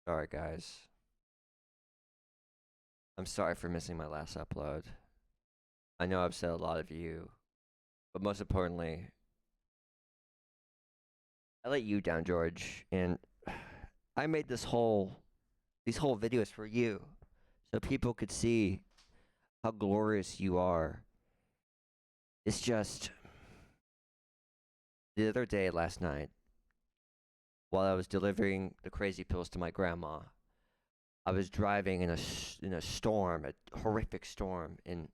Sorry, guys. I'm sorry for missing my last upload. I know I've upset a lot of you, but most importantly, I let you down, George, and I made these whole videos for you, so people could see how glorious you are. It's just the other day, last night, while I was delivering the crazy pills to my grandma, I was driving in a storm, a horrific storm, and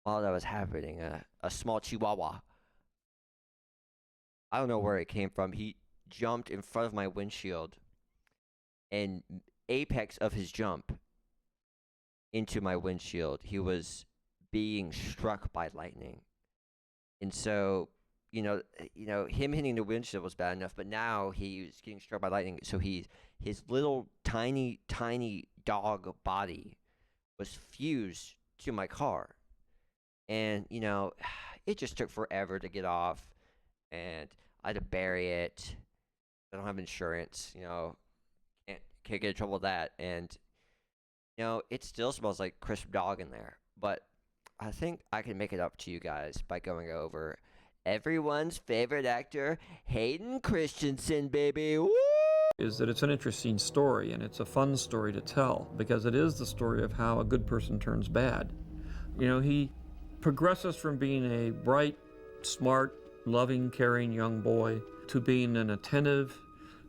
while that was happening, a small chihuahua, I don't know where it came from, he jumped in front of my windshield, and apex of his jump into my windshield, he was being struck by lightning. And so, him hitting the windshield was bad enough, but now he was getting struck by lightning. So his little tiny dog body was fused to my car, and it just took forever to get off, and I had to bury it. I don't have insurance, can't get in trouble with that, and it still smells like crisp dog in there. But I think I can make it up to you guys by going over everyone's favorite actor, Hayden Christensen, baby. Woo! Is that it's an interesting story, and it's a fun story to tell, because it is the story of how a good person turns bad. He progresses from being a bright, smart, loving, caring young boy to being an attentive,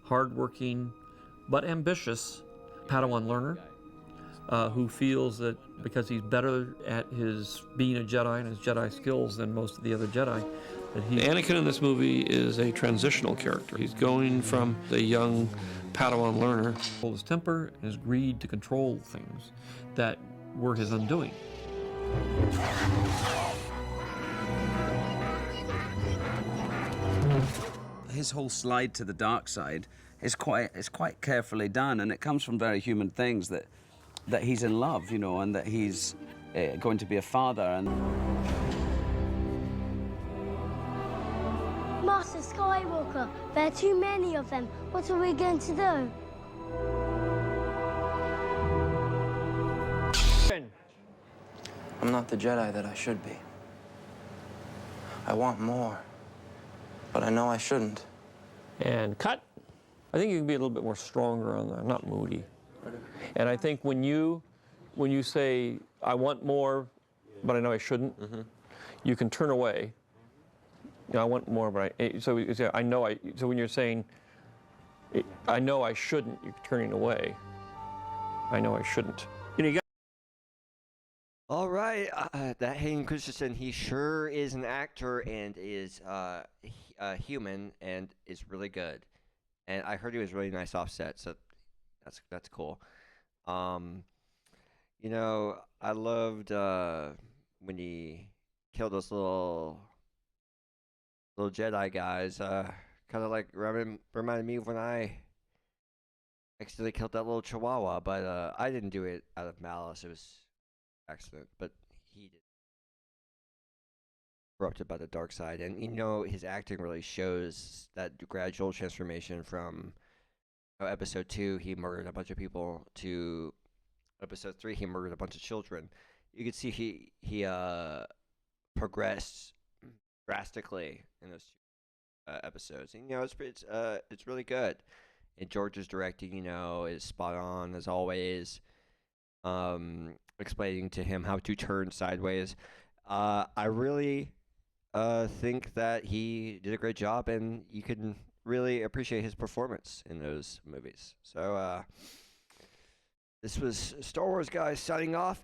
hardworking, but ambitious Padawan learner who feels that because he's better at his being a Jedi and his Jedi skills than most of the other Jedi, that Anakin in this movie is a transitional character. He's going from the young Padawan learner, his temper and his greed to control things that were his undoing. His whole slide to the dark side is quite carefully done, and it comes from very human things that he's in love, and that he's going to be a father. And Master Skywalker, there are too many of them. What are we going to do? I'm not the Jedi that I should be. I want more, but I know I shouldn't. And cut. I think you can be a little bit more stronger on that, not moody. And I think when you say, I want more, but I know I shouldn't, you can turn away. I want more, but so when you're saying, I know I shouldn't, you're turning away. I know I shouldn't. All right, that Hayden Christensen, he sure is an actor and is human and is really good. And I heard he was really nice offset, so that's cool. I loved when he killed those little Jedi guys. Kind of like reminded me of when I accidentally killed that little Chihuahua, but I didn't do it out of malice. It was accident, but he did. Corrupted by the dark side, and his acting really shows that gradual transformation from episode 2 he murdered a bunch of people to episode 3 he murdered a bunch of children. You could see he progressed drastically in those episodes, and it's really good. And George's directing is spot on as always. Explaining to him how to turn sideways. I really think that he did a great job, and you can really appreciate his performance in those movies. So this was Star Wars Guys signing off.